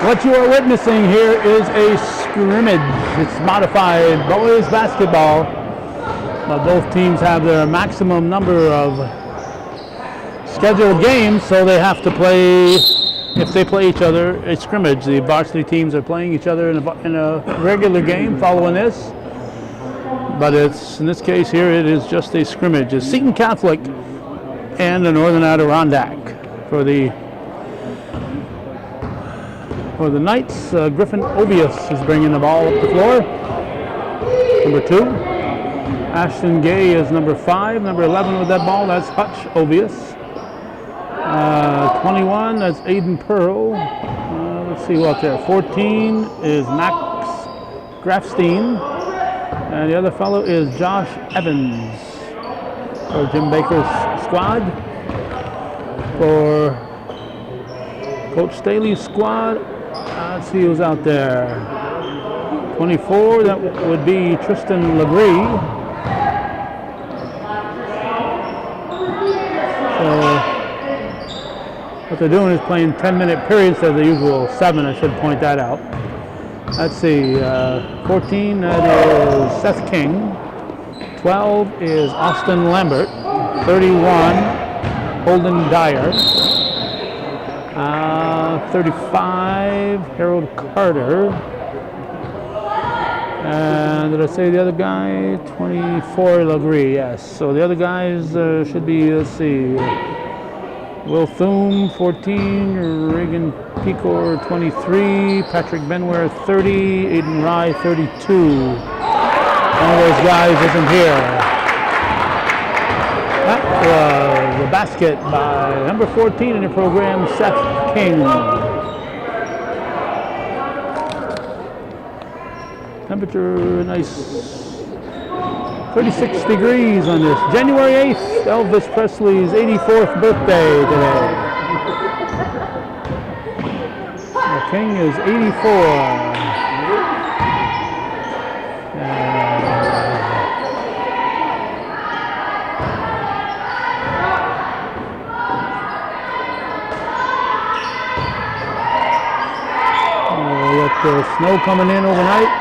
What you are witnessing here is a scrimmage. It's modified boys basketball, but both teams have their maximum number of scheduled games, so they have to play, if they play each other, a scrimmage. The varsity teams are playing each other in a regular game following this, but it's, in this case here, it is just a scrimmage. It's Seton Catholic and the Northern Adirondack for the Knights. Griffin Obius is bringing the ball up the floor. Number 2. Ashton Gay is number 5. Number 11 with that ball, that's Hutch Obius. 21, that's Aiden Pearl. Let's see what's there. 14 is Max Grafstein. And the other fellow is Josh Evans for Jim Baker's squad. For Coach Staley's squad, let's see who's out there. 24, that would be Tristan Legree. So what they're doing is playing 10-minute periods instead of the usual 7. I should point that out. Let's see, 14, that is Seth King. 12 is Austin Lambert. 31, Holden Dyer. 35, Harold Carter. And did I say the other guy? 24, Legree, yes. So the other guys should be, let's see, Will Thune, 14, Reagan Pecor, 23, Patrick Benware, 30, Aiden Rye, 32. One of those guys isn't here. That was a basket by number 14 in the program, Seth King. Temperature, nice 36 degrees on this January 8th, Elvis Presley's 84th birthday today. The King is 84. The snow coming in overnight.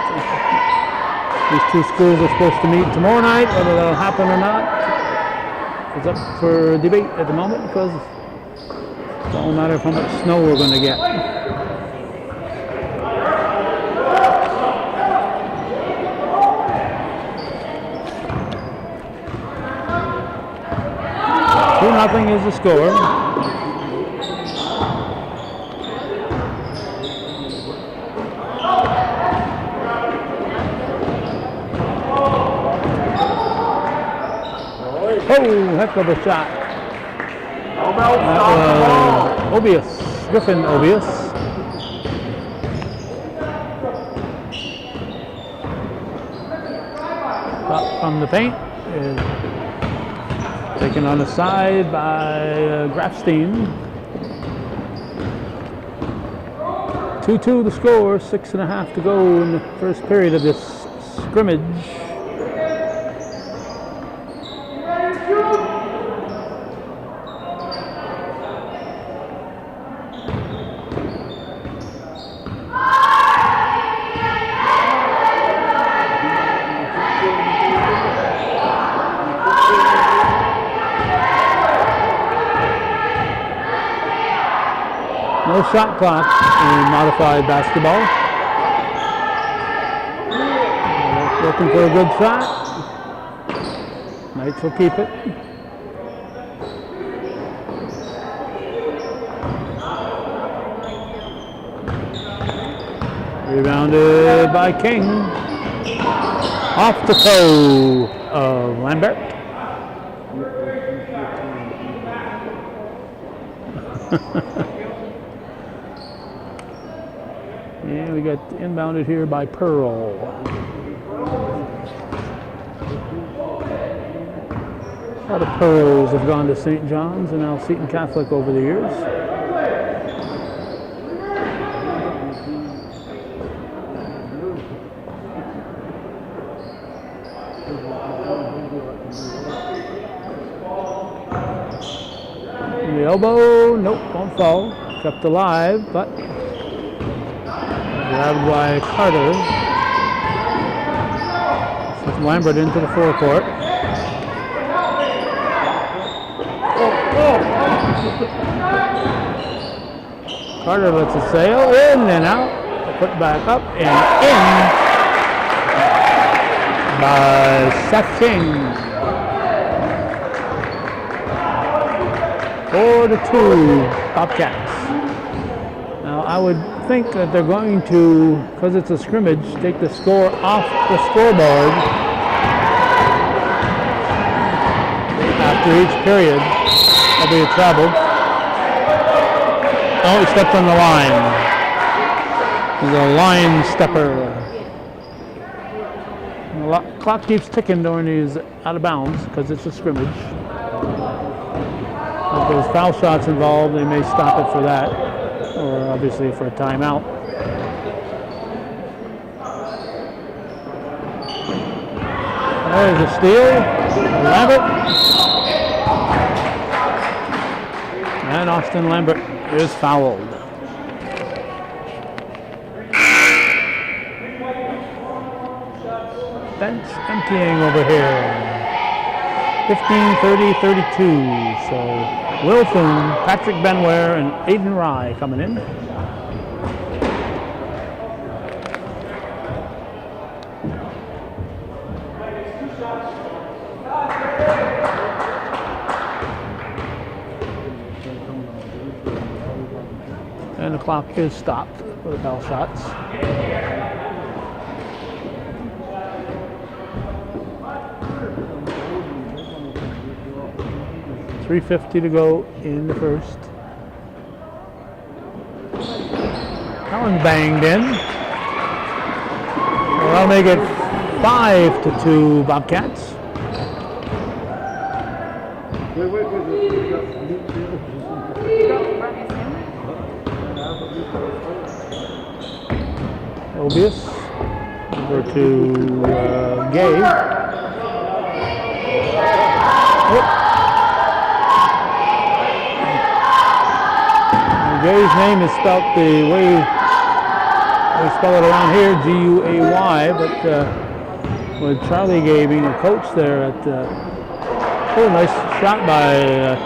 These two schools are supposed to meet tomorrow night. Whether that'll happen or not is up for debate at the moment, because it don't matter how much snow we're going to get. Nothing is the score. Oh, heck of a shot. That was Obius, Griffin Obius. Shot from the paint is taken on the side by Grafstein. 2-2 the score, 6.5 to go in the first period of this scrimmage. No shot clock in modified basketball. Looking for a good shot. Knights will keep it. Rebounded by King. Off the toe of Lambert. And we got inbounded here by Pearl. A lot of Pearls have gone to St. John's and now Seton Catholic over the years. The elbow, nope, won't fall. Kept alive, but Grabbed by Carter. With Lambert into the forecourt. Carter lets it sail in and out. Put back up and in by Seton. 4-2 Bobcats. Now I would think that they're going to, because it's a scrimmage, take the score off the scoreboard after each period. That'll be a travel. Oh, he stepped on the line. He's a line stepper. The clock keeps ticking during these out of bounds because it's a scrimmage. If there's foul shots involved, they may stop it for that, or obviously for a timeout. There's a steal. Lambert. And Austin Lambert is fouled. Bench emptying over here. 15-30-32. So Will Thune, Patrick Benware, and Aiden Rye coming in. And the clock is stopped for the foul shots. .350 to go in the first. That one banged in. Well, that'll make it 5-2 Bobcats. Elvis over to Gay. Gay's name is spelled the way we spell it around here, G-U-A-Y, but with Charlie Gay being a coach there at, nice shot by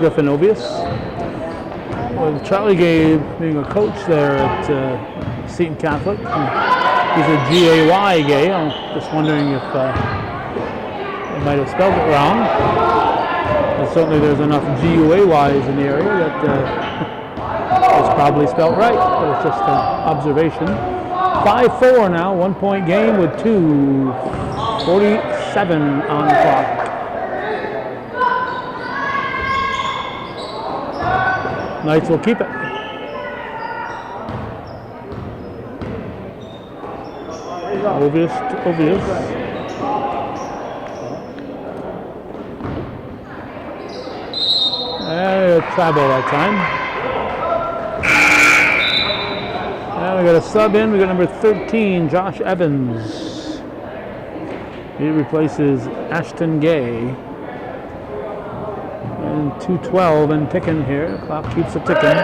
Griffin Obius. With Charlie Gay being a coach there at Seton Catholic, he's a G-A-Y Gay. I'm just wondering if they might have spelled it wrong. But certainly there's enough G-U-A-Ys in the area that it's probably spelled right, but it's just an observation. 5-4 now, 1 point game with 2:47 on the clock. Knights will keep it. Obvious to obvious. Travel that time. We got a sub in. We got number 13, Josh Evans. He replaces Ashton Gay. And 2:12 and ticking here. The clock keeps it ticking.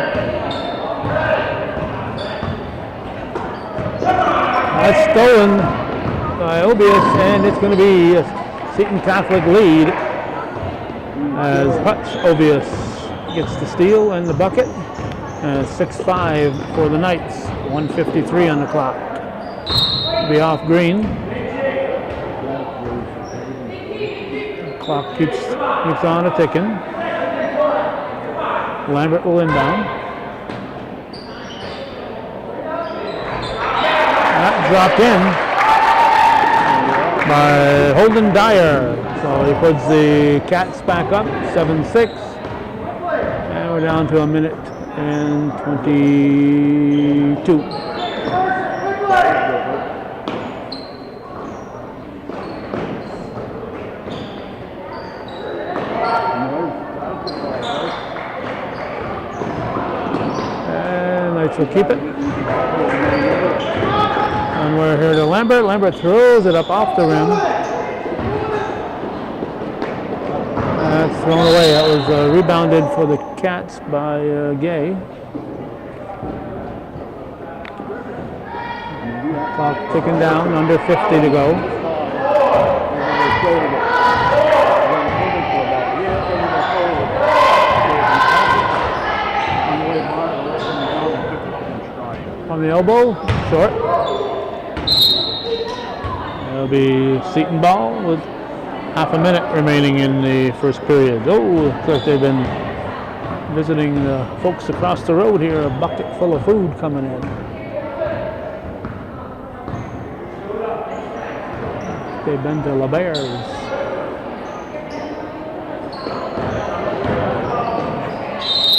That's stolen by Obius, and it's going to be a Seton Catholic lead as Hutch Obius gets the steal and the bucket. 6-5 for the Knights. 1:53 on the clock. Be off green. Clock keeps on a ticking. Lambert will inbound. That dropped in by Holden Dyer. So he puts the Cats back up, 7-6. And we're down to a minute and 22. And Knights will keep it. And we're here to Lambert. Lambert throws it up off the rim. That's thrown away. That was rebounded for the Cats by Gay. Clock ticking down, under 50 to go. On the elbow, short. It'll be Seton ball with half a minute remaining in the first period. Oh, looks like they've been visiting the folks across the road here, a bucket full of food coming in. They've been to La Bear's.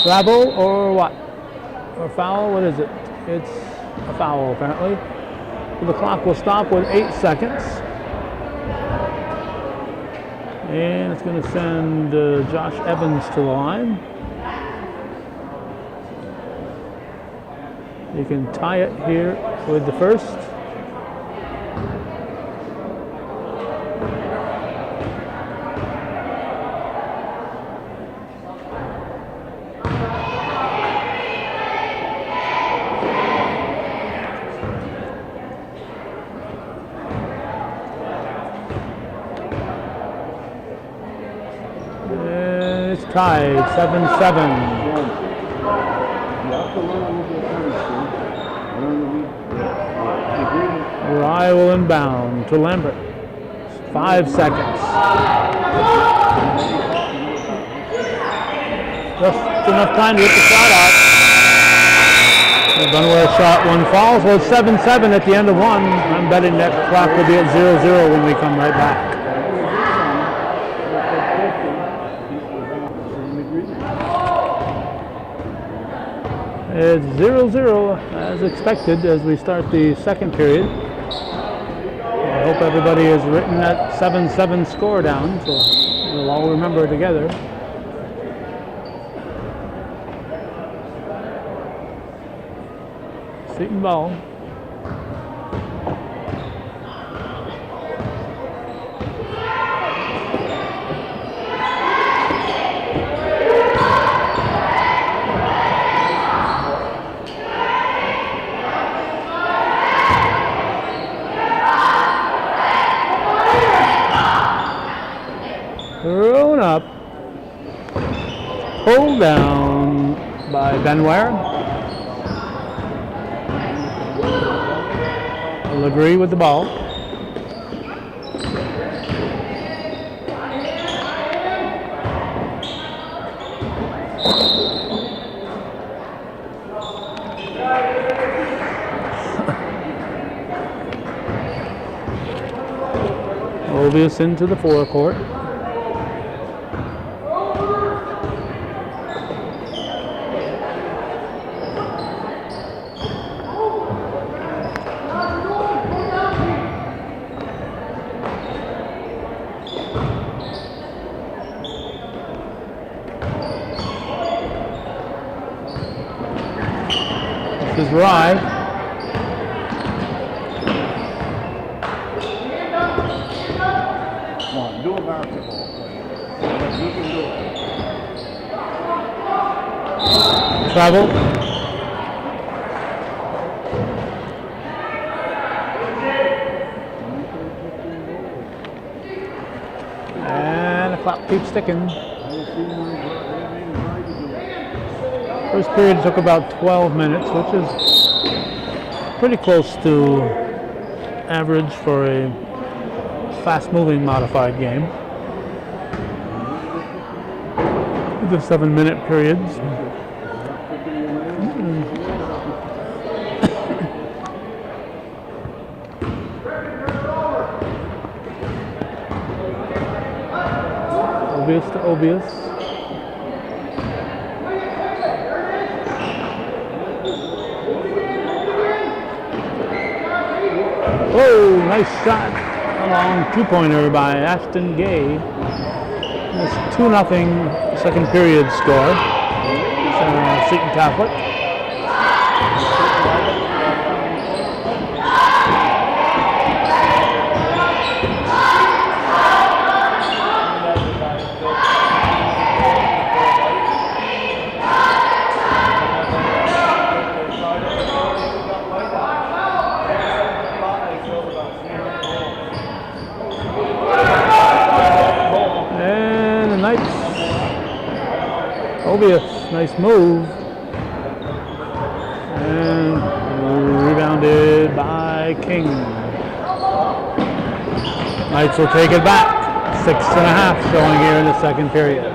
Travel or what? Or foul? What is it? It's a foul apparently. So the clock will stop with 8 seconds. And it's going to send Josh Evans to the line. You can tie it here with the first. It's tied, 7-7. Rye will inbound to Lambert. 5 seconds. Just enough time to get the shot out. The Dunware shot, one falls. Well, it's 7-7 at the end of one. I'm betting that clock will be at 0-0 when we come right back. It's 0-0 as expected as we start the second period. I hope everybody has written that 7-7 score down so we'll all remember it together. Seton ball. Thrown up, pulled down by Benware. Will agree with the ball. Elvis into the forecourt. This is Rye. Come on, do a basketball play. You can do it. Travel. And the clock keeps ticking. First period took about 12 minutes, which is pretty close to average for a fast-moving modified game. The 7-minute periods. Obvious to obvious. Oh, nice shot. A long two-pointer by Ashton Gay. It's 2-0 second period score. Seton Catholic. Obvious, nice move. And rebounded by King. Knights will take it back. 6.5 showing here in the second period.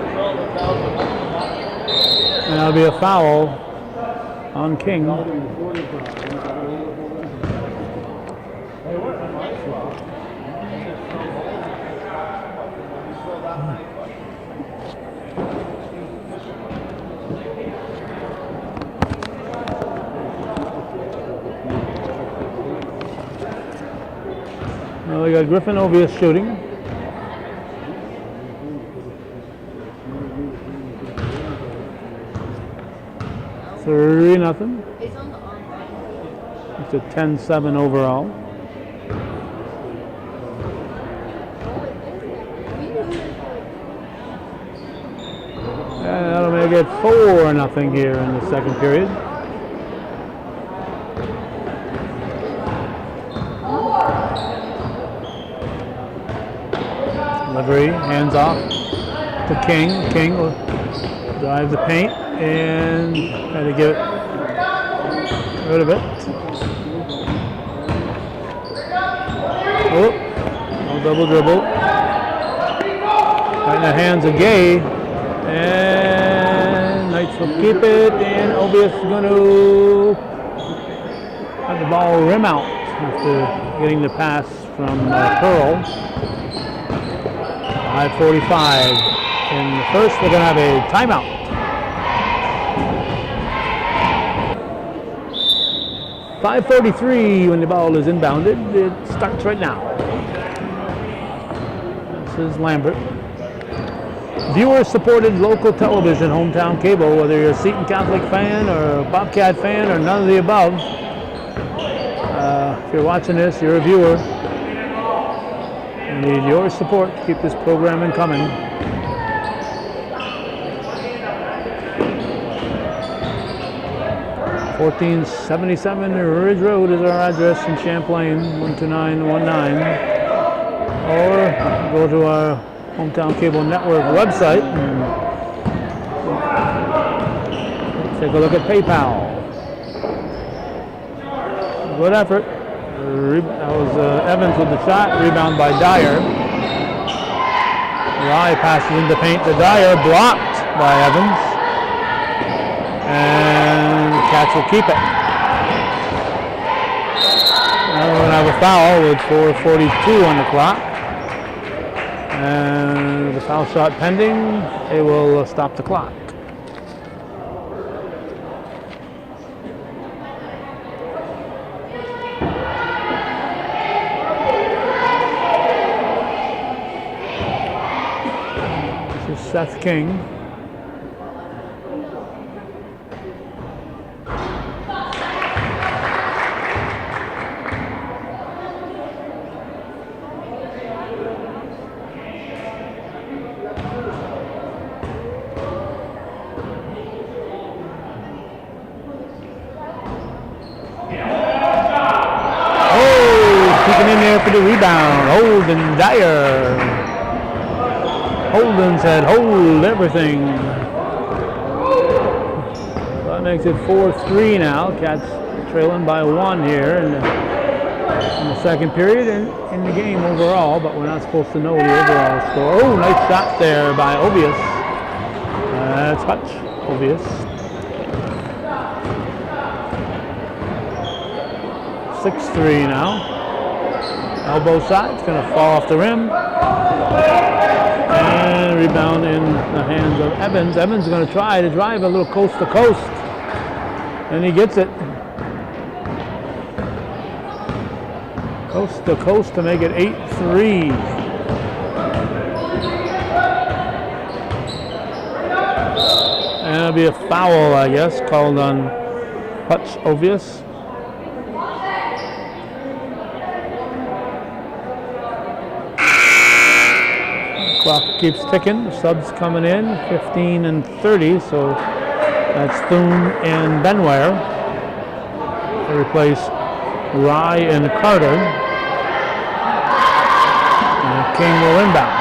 And that'll be a foul on King. Now we got Griffin Ovius shooting. Three nothing. It's a 10-7 overall. And that'll make it 4-0 here in the second period. Levery, hands off to King. King will drive the paint and try to get rid of it. Oh, no double dribble. Right in the hands of Gay. And Knights will keep it. And Ovius is going to have the ball rim out after getting the pass from Pearl. 5:45 in the first. We're going to have a timeout. .5:33 when the ball is inbounded. It starts right now. This is Lambert. Viewer-supported local television, hometown cable, whether you're a Seton Catholic fan or a Bobcat fan or none of the above. If you're watching this, you're a viewer. We need your support to keep this programming coming. $1477 Ridge Road is our address in Champlain, 12919. Or go to our Hometown Cable Network website and take a look at PayPal. Good effort. That was Evans with the shot, rebound by Dyer. Rye passes into paint to Dyer, blocked by Evans. And the Cats will keep it. Now we're going to have a foul with 4:42 on the clock. And the foul shot pending, it will stop the clock. Seth King. Peeking in there for the rebound. Holden Dyer. Holden said, hold everything. So that makes it 4-3 now. Cats trailing by 1 here in the second period and in the game overall, but we're not supposed to know the overall score. Oh, nice shot there by Ovius. Touch, Ovius. 6-3 now. Elbow shot, it's going to fall off the rim. And rebound in the hands of Evans. Evans is going to try to drive a little coast to coast. And he gets it. Coast to coast to make it 8-3. And it'll be a foul, I guess, called on Hutch Ovius. Clock keeps ticking. Subs coming in, 15 and 30. So that's Thune and Benware to replace Rye and Carter. And King will inbound.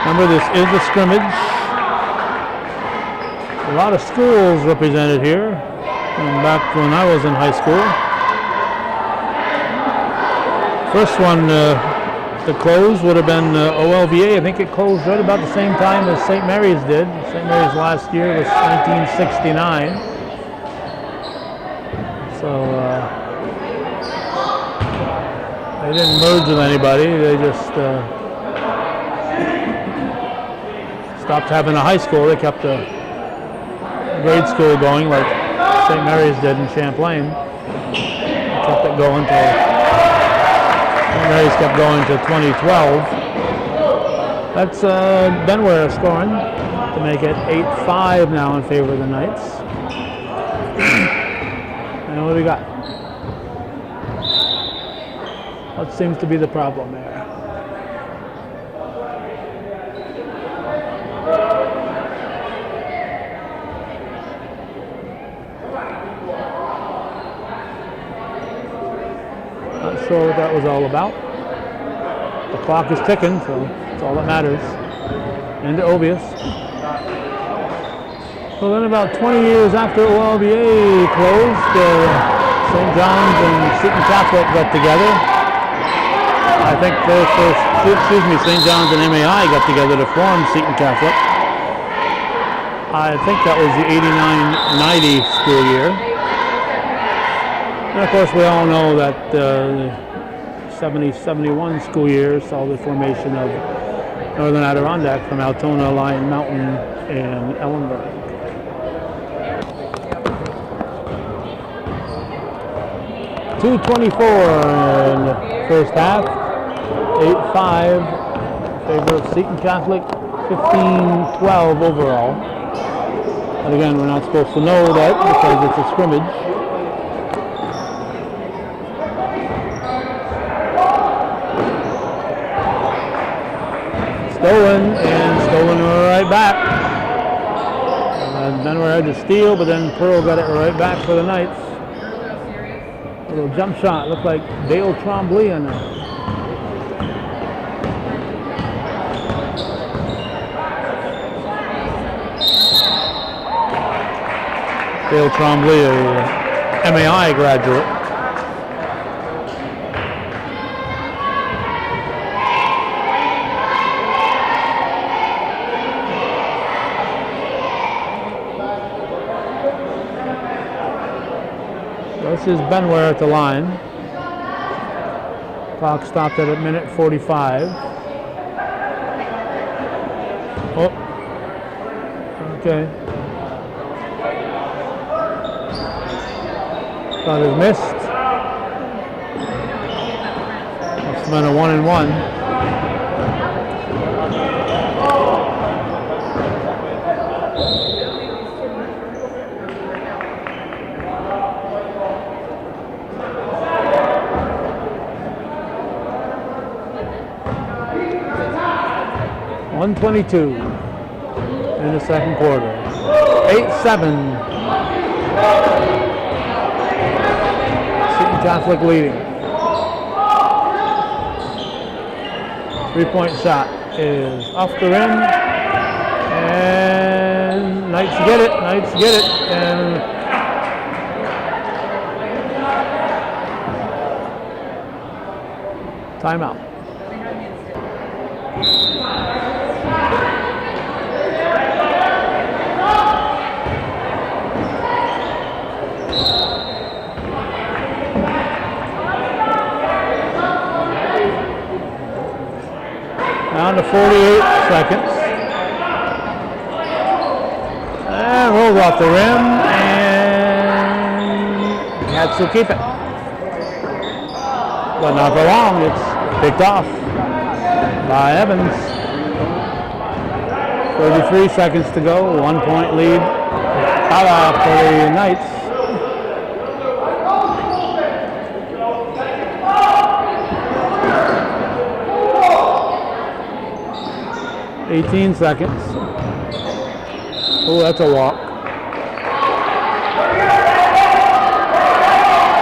Remember, this is a scrimmage. A lot of schools represented here. Back when I was in high school. First one to close would have been OLVA. I think it closed right about the same time as St. Mary's did. St. Mary's last year was 1969. So they didn't merge with anybody. They just stopped having a high school. They kept a grade school going like St. Mary's did in Champlain. They kept it going till St. Mary's kept going to 2012. That's Benware scoring to make it 8-5 now in favor of the Knights. And what do we got? What seems to be the problem there? Not sure what that was all about. The clock is ticking, so that's all that matters. Into Elvis. So then about 20 years after OLBA closed, St. John's and Seton Catholic got together. I think St. John's and MAI got together to form Seton Catholic. I think that was the 89-90 school year. And of course we all know that the 70-71 school year saw the formation of Northern Adirondack from Altona, Lion Mountain, and Ellenburg. .224 in the first half. 8-5 in favor of Seton Catholic, 15-12 overall. But again, we're not supposed to know that because it's a scrimmage. Stolen right back. Benware had to steal, but then Pearl got it right back for the Knights. A little jump shot, looked like Dale Trombley on that. Dale Trombley, a MAI graduate. This is Benware at the line. Clock stopped at a minute 45. Oh, okay. Shot is missed. Must have been a 1-1. .122 in the second quarter. 8-7. Seton Catholic leading. 3-point shot is off the rim. And Knights get it. And timeout. Down to 48 seconds. And rolls off the rim, and Cats will keep it. But not for long, it's picked off by Evans. 33 seconds to go, 1 point lead. Foul off for the Knights. 18 seconds. Oh, that's a walk.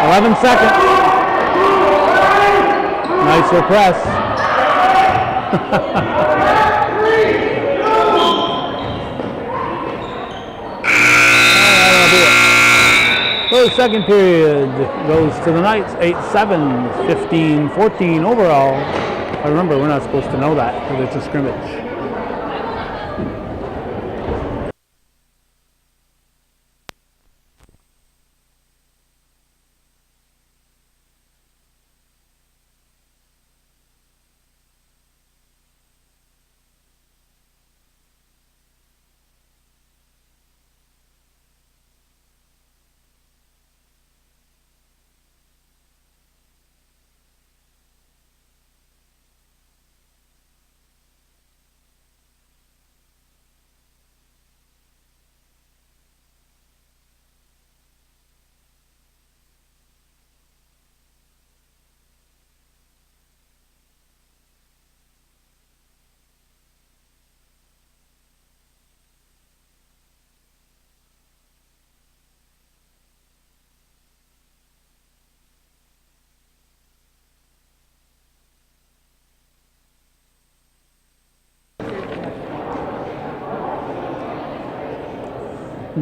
11 seconds. Nice press. the second period goes to the Knights, 8-7, 15-14 overall. I remember we're not supposed to know that because it's a scrimmage.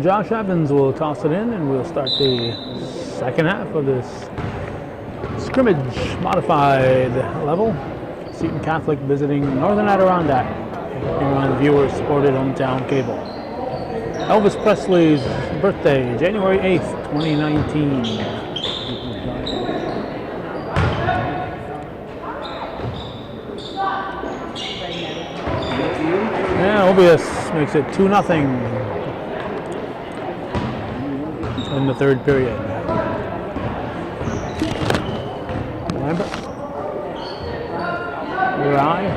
Josh Evans will toss it in, and we'll start the second half of this scrimmage modified level. Seton Catholic visiting Northern Adirondack here on viewer-supported hometown cable. Elvis Presley's birthday, January 8th, 2019. Yeah, Elvis makes it 2-0. In the third period. Lambert. Rye.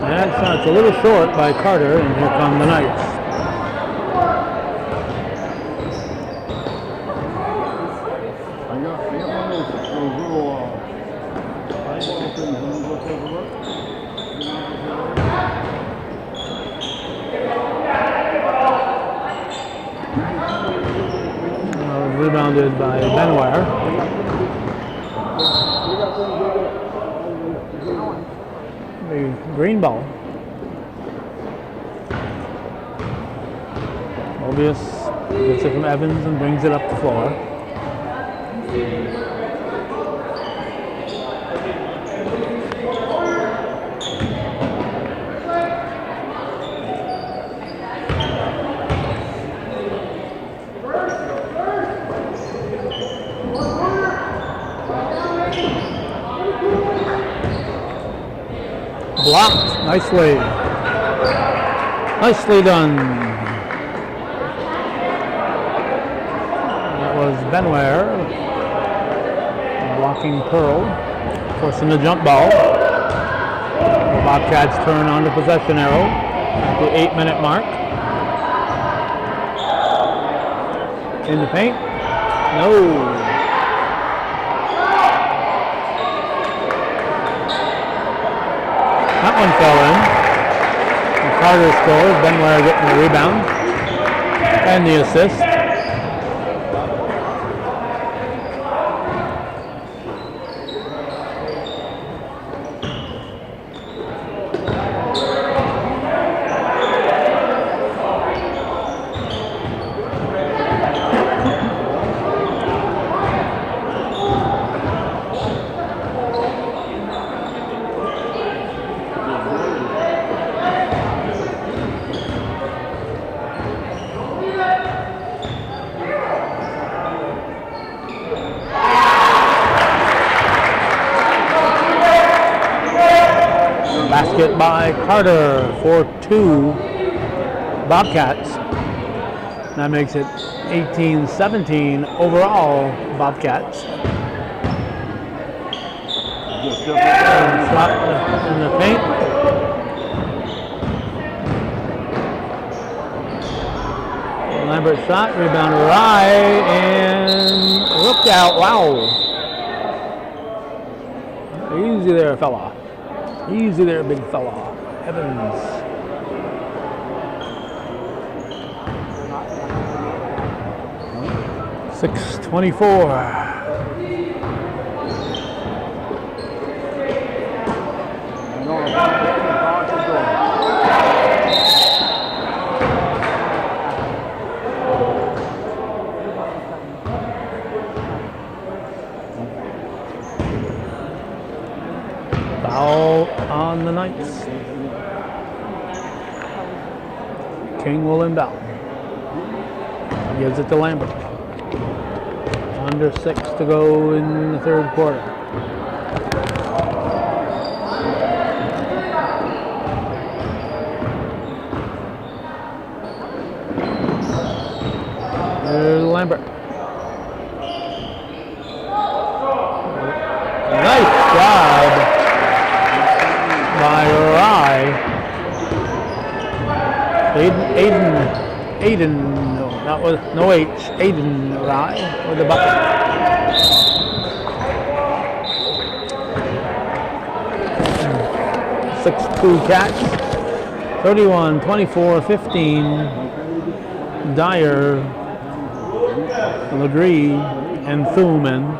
That's a little short by Carter, and here come the Knights. I got one of those little eyeball things. You want to go take a look? Rebounded by Benoit. The green ball. Elvis gets it from Evans and brings it up the floor. Blocked nicely. Nicely done. That was Benoit blocking Pearl, forcing the jump ball. The Bobcats turn on the possession arrow at the 8-minute mark. In the paint. No. That one fell in. And Carter scores. Benoit getting the rebound and the assist. Basket by Carter for 2 Bobcats. That makes it 18-17 overall Bobcats. Shot in the paint. Lambert shot, rebound Rye, and look out, wow. Easy there, fella. Easy there, big fella. Evans. .624. Foul on the Knights. King will inbound. Gives it to Lambert. Under 6 to go in the third quarter. There's Lambert. Nice job by Rye. Aiden, no, that was no H. Aiden Rye with the bucket. Six-two catch. 31, 24, 15. Dyer, Legree, and Thuman.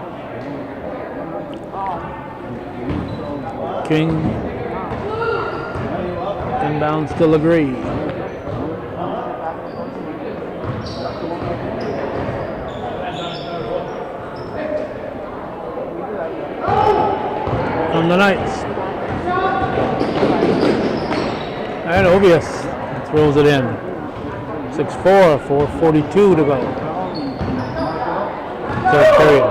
King inbounds to Legree. From the Knights. And Elvis throws it in. 6-4, 4:42 to go. Third period.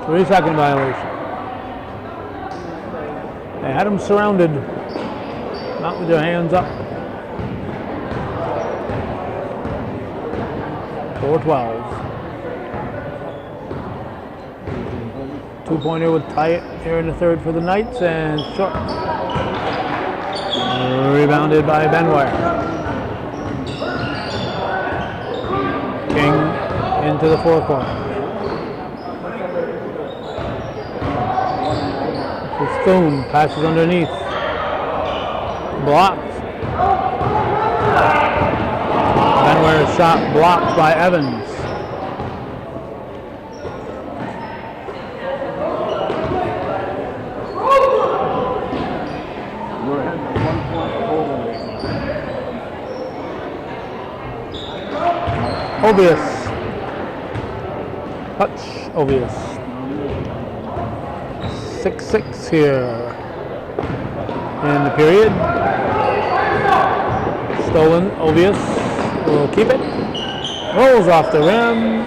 Three-second violation. They had him surrounded, not with their hands up. 4-12. Two-pointer would tie it here in the third for the Knights, and short. Rebounded by Benware. King into the forecourt. Seton passes underneath. Blocked. Benware's shot blocked by Evans. Elvis. Touch Elvis. 6-6 here in the period. Stolen. Elvis will keep it. Rolls off the rim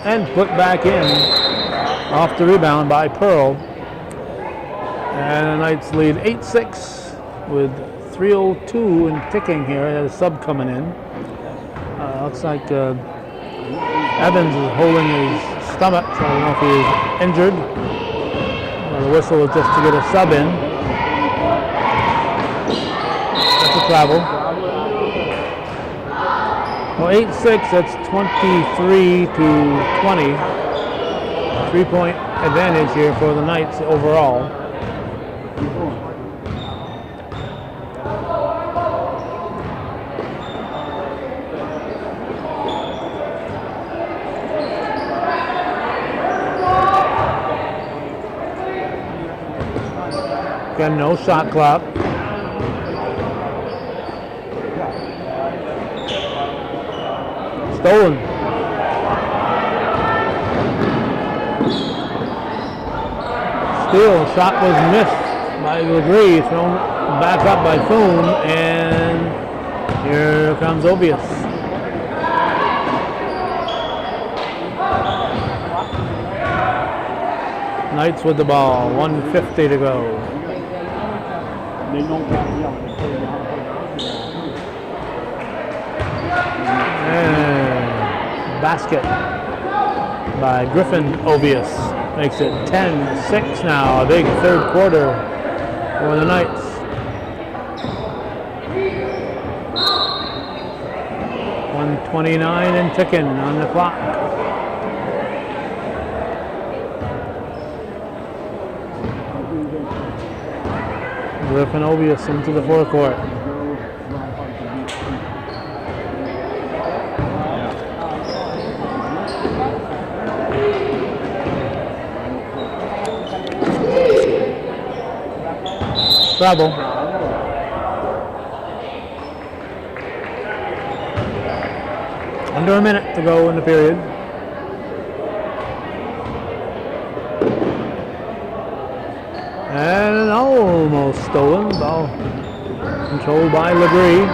and put back in. Off the rebound by Pearl. And the Knights lead 8-6 with 3:02 and ticking here. There's a sub coming in. Looks like Evans is holding his stomach, so I don't know if he's injured. The whistle was just to get a sub in. That's a travel. Well, 8-6, that's 23-20. 3-point advantage here for the Knights overall. Again, no shot clock. Stolen. Steal. Shot was missed by Legree. Thrown back up by Thune. And here comes Elvis. Knights with the ball. 1:50 to go. And basket by Griffin. Elvis makes it 10-6 now. A big third quarter for the Knights. .129 and ticking on the clock. Griffin Elvis into the forecourt. Travel. Under a minute to go in the period. And almost stolen. Ball controlled by Legree.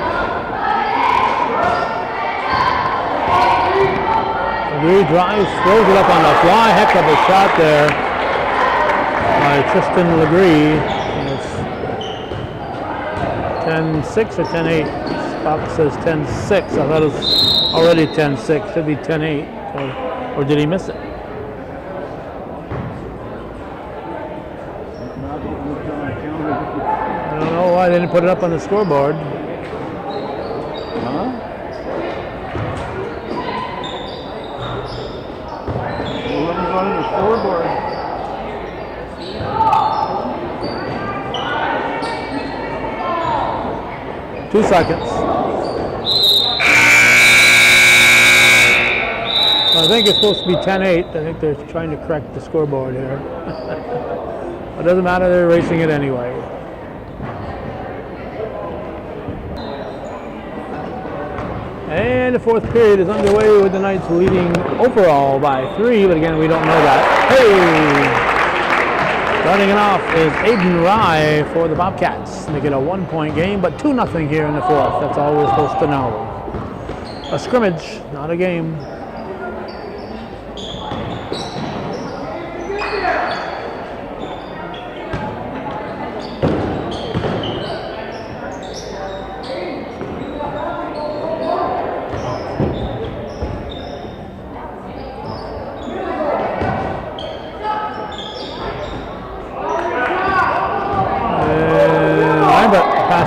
Legree drives, throws it up on the fly. Heck of a shot there by Tristan Legree. And it's 10-6 or 10-8. Box says 10-6. I thought it was already 10-6. Should be 10-8. Or did he miss it? I don't know why they didn't put it up on the scoreboard. Huh? Well, let me go to the scoreboard. Two seconds. I think it's supposed to be 10-8. I think they're trying to correct the scoreboard here. It doesn't matter, they're racing it anyway. And the fourth period is underway with the Knights leading overall by 3, but again, we don't know that. Hey! Starting it off is Aiden Rye for the Bobcats. Make it a 1-point game, but 2-0 here in the fourth. That's all we're supposed to know. A scrimmage, not a game.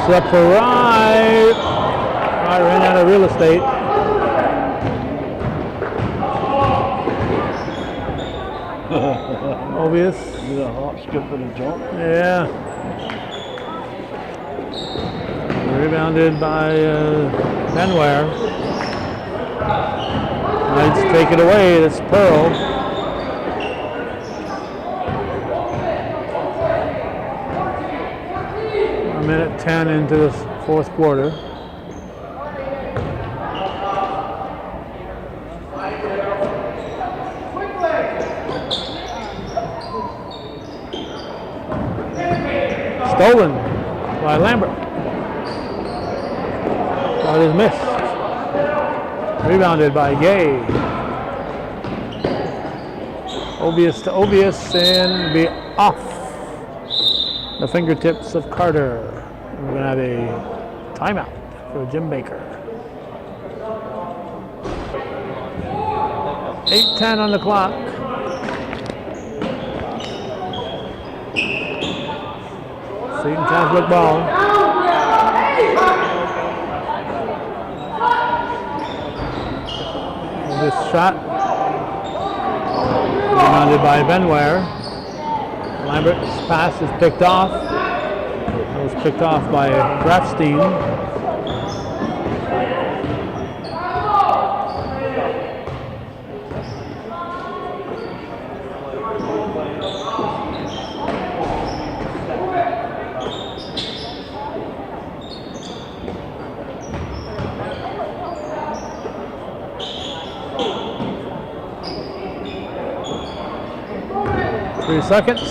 Up for Rye. Rye ran out of real estate. Obvious. Did a hop, skip, and a jump. Yeah. Rebounded by Benware. Knights take it away. It's Pearl. Minute 10 into the fourth quarter. Stolen by Lambert. Shot is missed. Rebounded by Gay. Obvious to Obvious and be off the fingertips of Carter. We're going to have a timeout for Jim Baker. 8:10 on the clock. Seton Catholic ball. This shot rebounded by Benware. Lambert's pass is picked off. It was picked off by Grafstein. 3 seconds.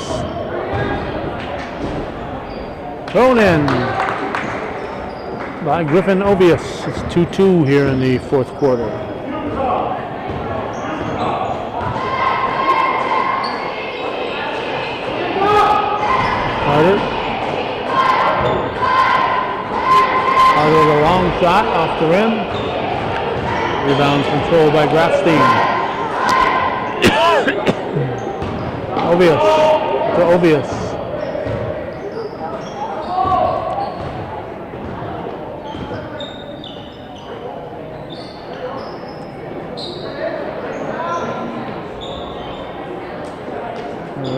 Thrown in by Griffin Obius. It's 2-2 here in the fourth quarter. Carter. Carter with a long shot off the rim. Rebounds controlled by Grafstein. Obius to Obius.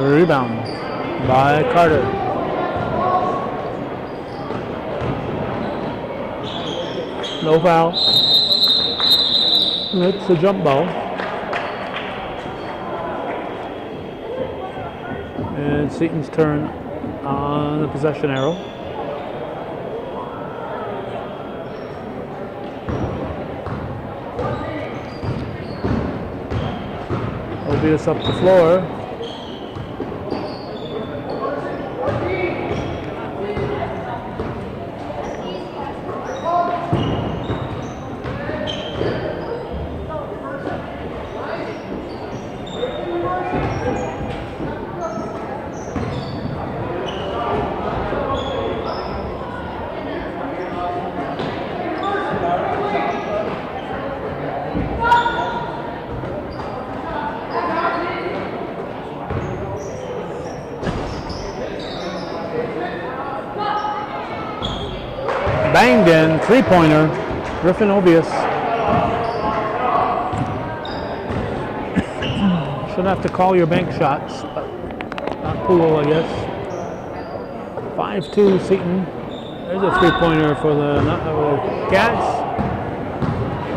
Rebound by Carter. No foul. It's a jump ball. And Seton's turn on the possession arrow. Elvis up the floor. Banged in, three-pointer, Griffin Elvis. Shouldn't have to call your bank shots, but not pool, I guess. 5-2 Seton. There's a three-pointer for the Cats.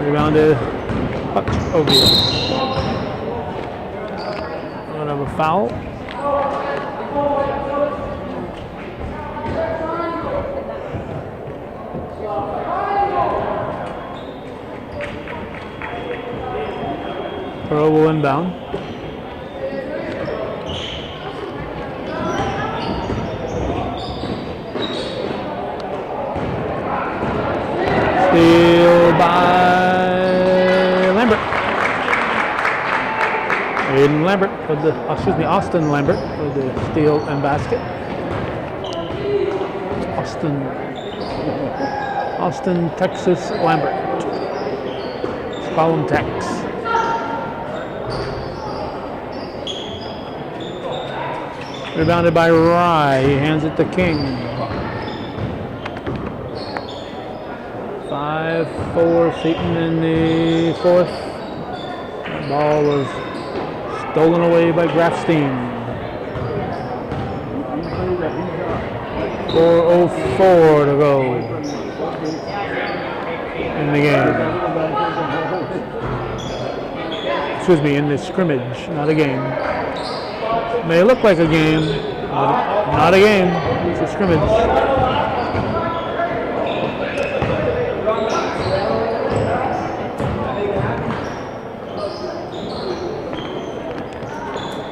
Rebounded, Hutch Elvis. We're gonna have a foul. Pearl will inbound. Steal by Lambert. Aiden Lambert with the, Austin Lambert with the steal and basket. Austin, Texas Lambert. Let's call him Tex. Rebounded by Rye. He hands it to King. 5-4 Seton in the fourth. The ball was stolen away by Grafstein. 4:04 to go in the game. Excuse me, in the scrimmage, not a game. May look like a game, but not a game. It's a scrimmage.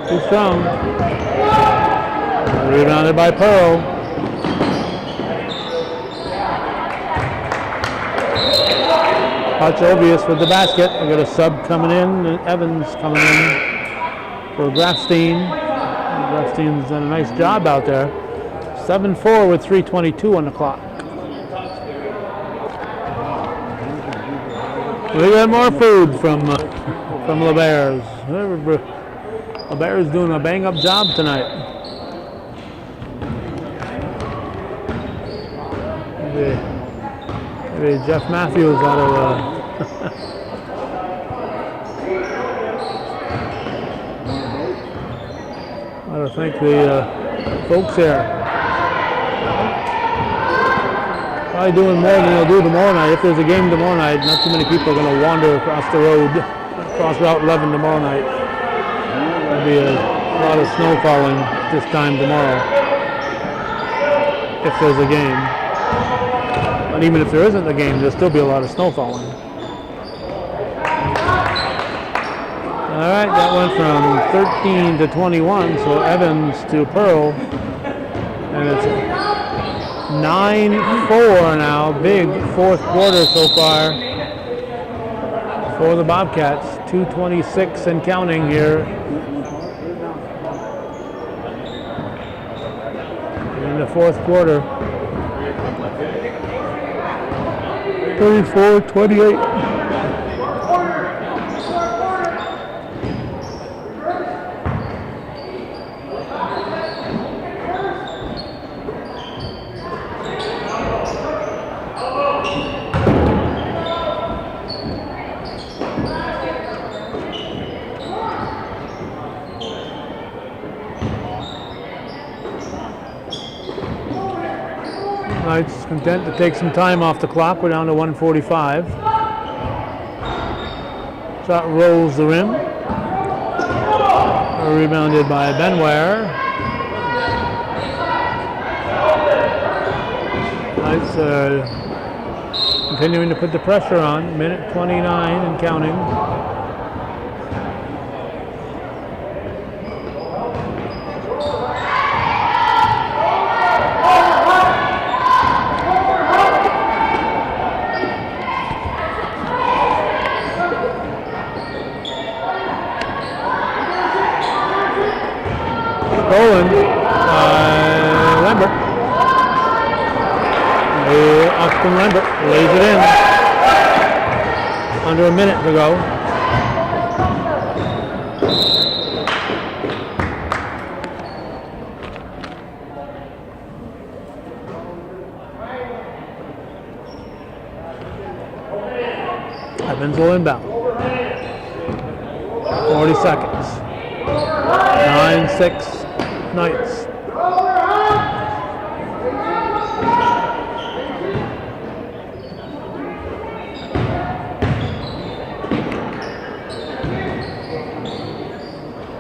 Too strong. Rebounded by Pearl. Hutch Elvis with the basket. We got a sub coming in, and Evans coming in for Grafstein. Grafstein's done a nice job out there. 7-4 with 3:22 on the clock. We got more food from the Bears. The Bears doing a bang-up job tonight. Maybe Jeff Matthews out of I thank the folks here. Probably doing more than they'll do tomorrow night. If there's a game tomorrow night, not too many people are going to wander across the road, across Route 11 tomorrow night. There'll be a lot of snow falling this time tomorrow, if there's a game. But even if there isn't a game, there'll still be a lot of snow falling. All right, that went from 13 to 21, so Evans to Pearl, and it's 9-4 now. Big fourth quarter so far for the Bobcats. 2:26 and counting here in the fourth quarter. 34-28. Knights content to take some time off the clock. We're down to 1:45. Shot rolls the rim. Rebounded by Benware. Knights continuing to put the pressure on. Minute 29 and counting. Stolen by Lambert. Austin Lambert lays it in. Under a minute to go. Evans will inbound. 40 seconds. 9-6 Knights.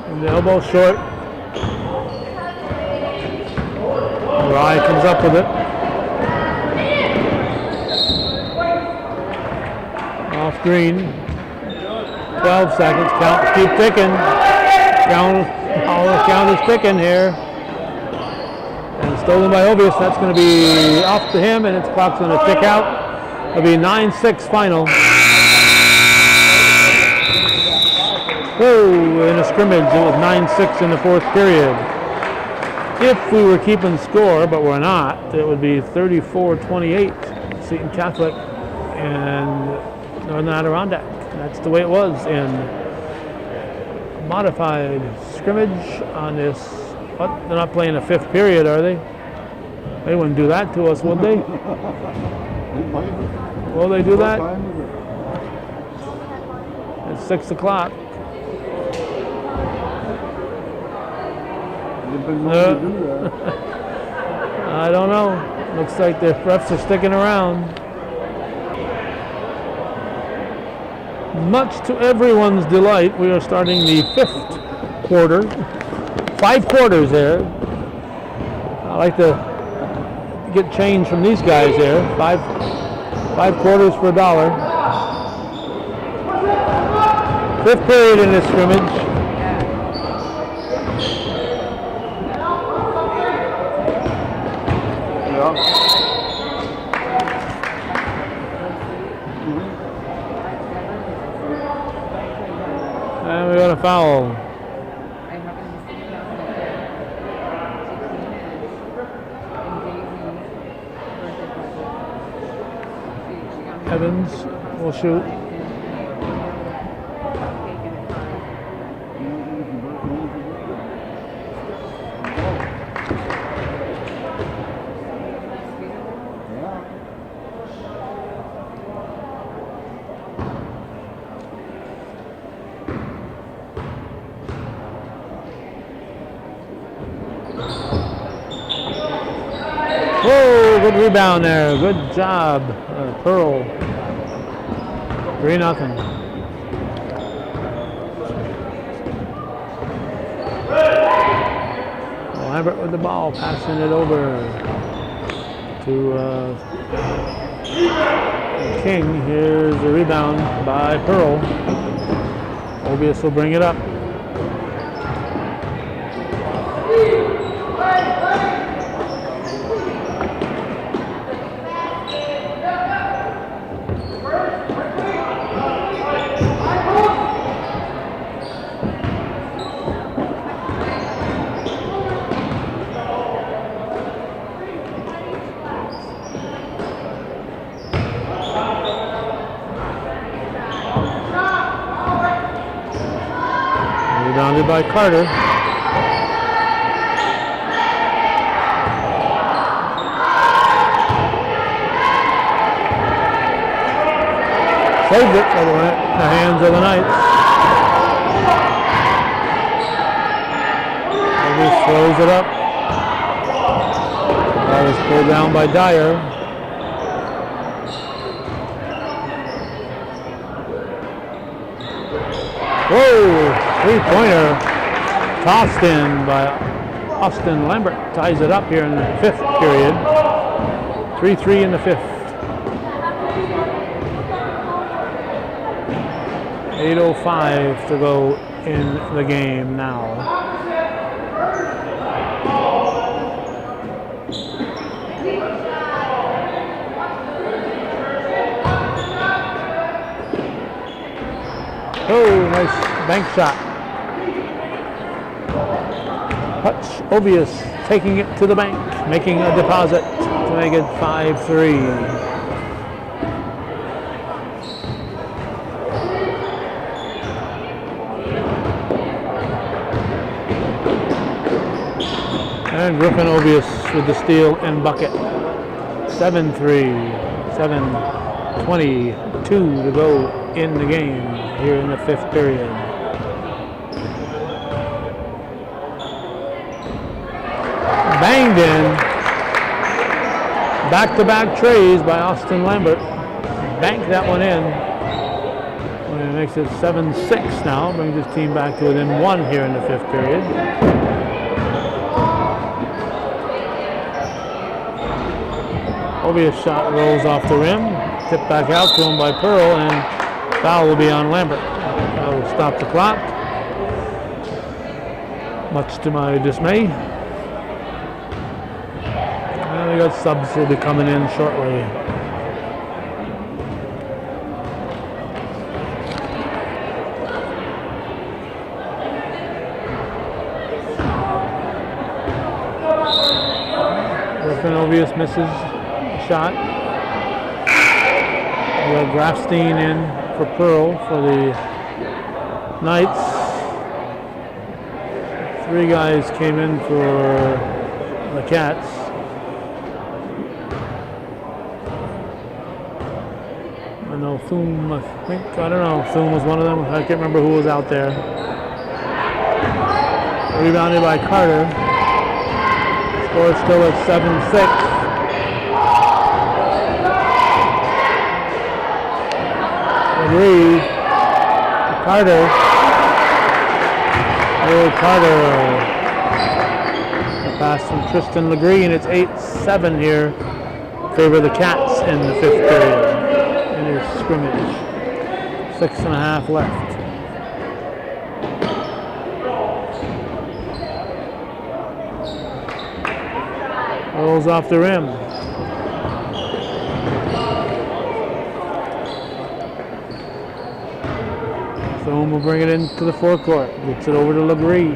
And the elbow short. Rye comes up with it. Off green. 12 seconds. Count. Keep ticking. Count is ticking here. And stolen by Elvis. That's going to be off to him, and its clock's going to tick out. It'll be 9-6 final. Whoa, in a scrimmage, it was 9-6 in the fourth period. If we were keeping score, but we're not, it would be 34-28. Seton Catholic and Northern Adirondack. That's the way it was in modified scrimmage on this. What? They're not playing a fifth period, are they? They wouldn't do that to us, would they? Will they do that? It's 6 o'clock. I don't know. Looks like the refs are sticking around. Much to everyone's delight, we are starting the fifth quarter. 5 quarters there. I like to get change from these guys there. Five quarters for $1. Fifth period in this scrimmage. And we got a foul. Evans will shoot. Whoa, good rebound there. Good job, Pearl. 3-0. Lambert with the ball, passing it over to King. Here's the rebound by Pearl. Elvis will bring it up. Rebounded by Carter. Saved it for the hands of the Knights. Elvis throws it up. Ball is pulled down by Dyer. Whoa! Three-pointer tossed in by Austin Lambert. Ties it up here in the fifth period. 3-3 in the fifth. 8:05 to go in the game now. Oh, nice bank shot. Hutch Obius taking it to the bank, making a deposit to make it 5-3. And Griffin Obius with the steal and bucket. 7-3. 7:22 to go in the game here in the 5th period. Banged in. Back-to-back trays by Austin Lambert. Banked that one in. Well, it makes it 7-6 now. Brings his team back to within 1 here in the 5th period. Obius shot rolls off the rim. Tipped back out to him by Pearl, and foul will be on Lambert. That will stop the clock. Much to my dismay. We got subs will be coming in shortly. Griffin Obius misses a shot. We have Grafstein in for Pearl for the Knights. 3 guys came in for the Cats. I know Thum, I don't know if Thum was one of them. I can't remember who was out there. Rebounded by Carter. Score still at 7-6. Agreed. Carter. Oh, Carter. A pass from Tristan Legree, and it's 8-7 here. In favor of the Cats in the 5th period. In his scrimmage. 6.5 left. Rolls off the rim. Thome will bring it into the forecourt. Gets it over to Legree.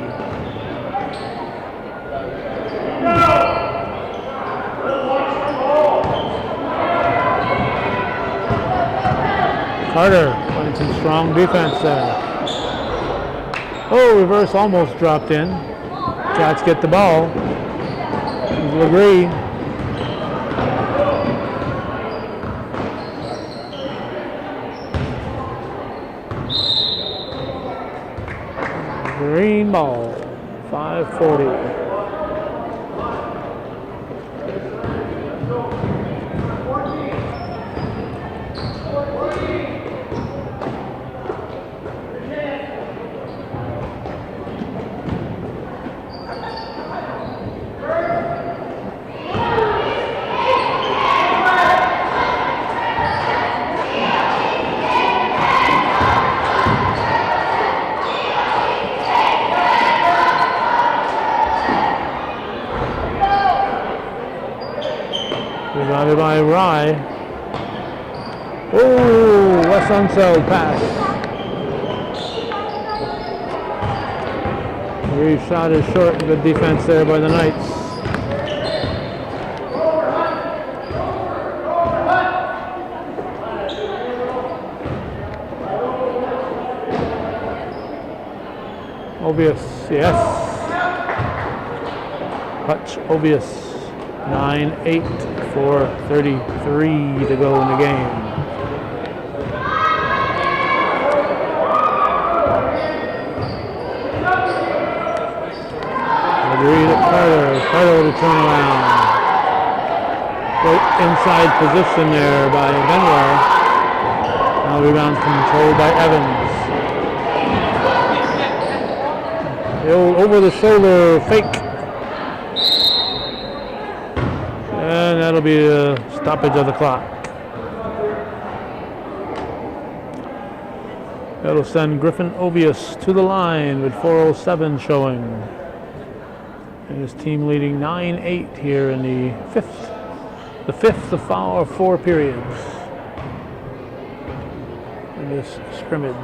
Carter playing some strong defense there. Oh, reverse almost dropped in. Cats get the ball. Legree. Green ball. 5:40. Rebounded by Rye. Oh, Wes Unseld pass. Three shot is short. Good defense there by the Knights. Obius, yes. Hutch Obius. 9-8, 4:33 to go in the game. Agree to Carter. Carter to turn around. Great inside position there by Benwell. Now rebound controlled by Evans. The old over-the-shoulder fake. And that'll be a stoppage of the clock. That'll send Griffin Obius to the line with 4:07 showing. And his team leading 9-8 here in the 5th. The 5th of 4 periods in this scrimmage.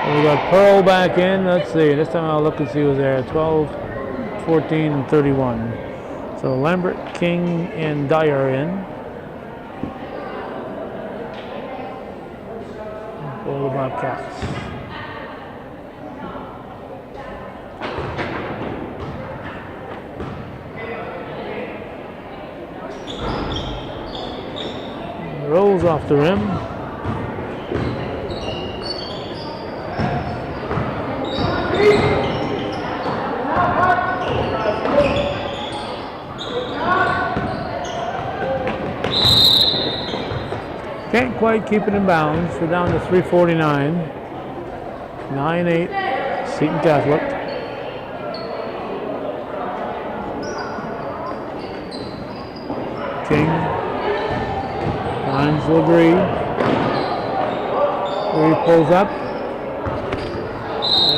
We got Pearl back in. Let's see. This time I'll look and see who's there. 12, 14, and 31. So Lambert, King, and Dyer in. For the Bobcats. Rolls off the rim. Can't quite keep it in bounds. We're down to 3:49. 9-8, Seton Catholic. King finds Legree. Legree pulls up.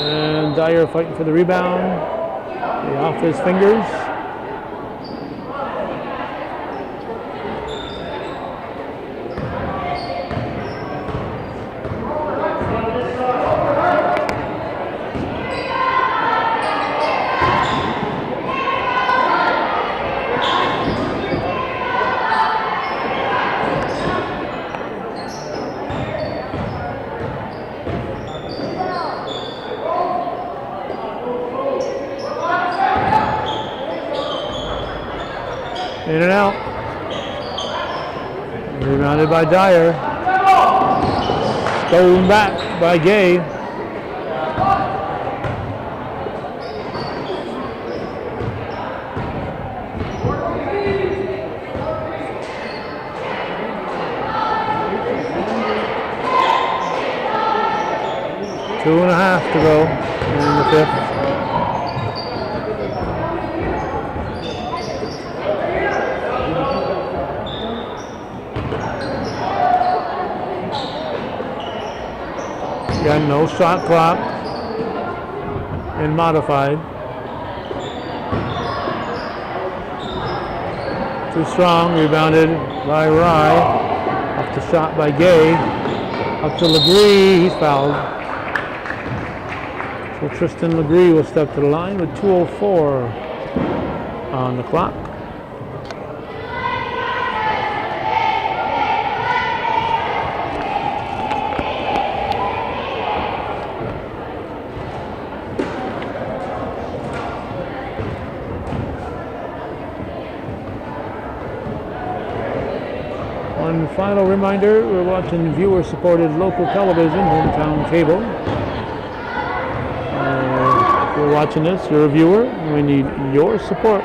And Dyer fighting for the rebound. Off his fingers. In and out. Rebounded by Dyer. Stolen back by Gay. Two and a half to go in the fifth. Got no shot clock and modified. Too strong, rebounded by Rye. Off the shot by Gay. Up to Legree, he's fouled. So Tristan Legree will step to the line with 2:04 on the clock. One final reminder, we're watching viewer-supported local television, hometown cable. If you're watching this, you're a viewer, and we need your support.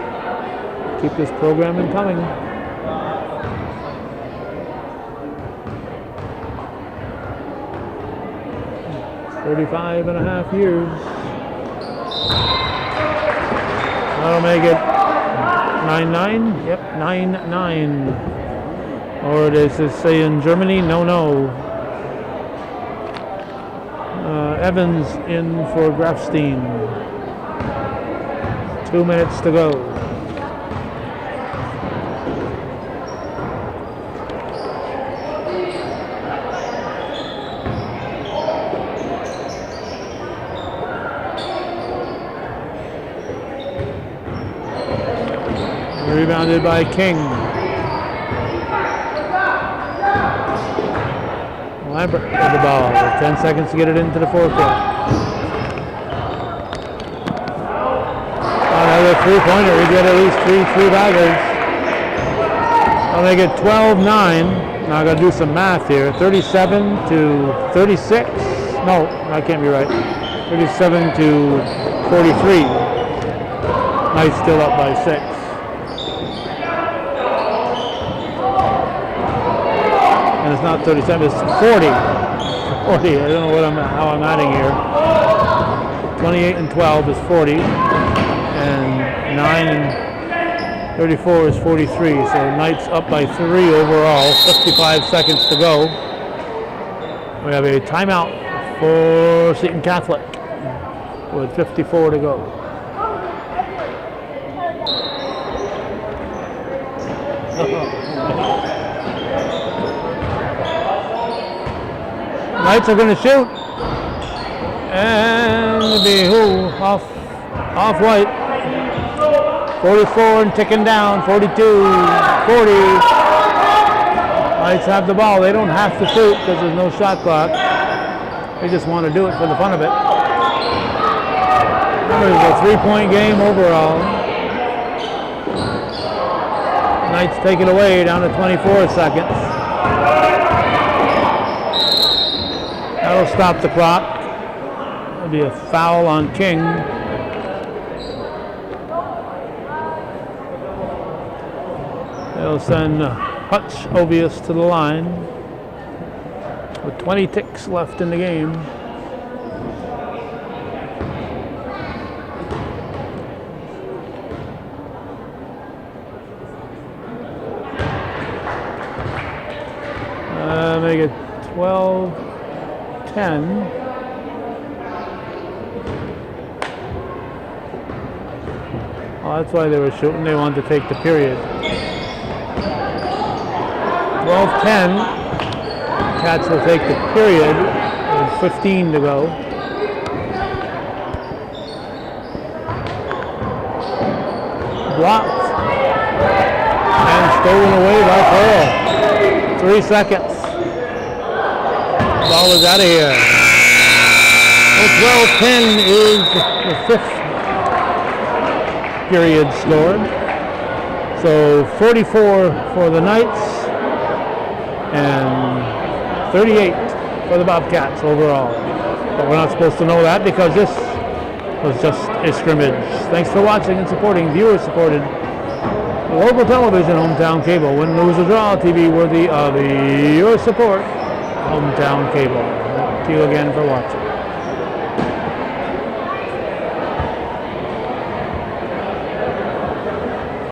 Keep this programming coming. "35 and a half years. That'll make it 9-9. Yep, 9-9. Or does it say in Germany? No. Evans in for Grafstein. 2 minutes to go. Rebounded by King. Lambert with the ball. 10 seconds to get it into the forecourt. Another three-pointer. We get at least three baggers. I'll make it 12-9. Now I got to do some math here. 37 to 36. No, that can't be right. 37 to 43. Knight's still up by 6. And it's not 37, it's 40. 40, I don't know how I'm adding here. 28 and 12 is 40. And 9 and 34 is 43. So Knights up by 3 overall. 55 seconds to go. We have a timeout for Seton Catholic with 54 to go. Knights are going to shoot. And the who off white. 44 and ticking down. 42, 40. Knights have the ball. They don't have to shoot because there's no shot clock. They just want to do it for the fun of it. Remember, it's a 3-point game overall. Knights take it away down to 24 seconds. That'll stop the clock. That'll be a foul on King. They'll send Hutch Ovius to the line with 20 ticks left in the game. Make it 12-10. Oh, that's why they were shooting. They wanted to take the period. 12-10. Cats will take the period with 15 to go. Blocked. And stolen away by Pearl. 3 seconds. Ball is out of here. Well, 12-10 is the 5th period scored. So 44 for the Knights and 38 for the Bobcats overall. But we're not supposed to know that because this was just a scrimmage. Thanks for watching and supporting viewer-supported local television, Hometown Cable. Win, lose, or draw, TV worthy of your support. Hometown Cable. Thank you again for watching.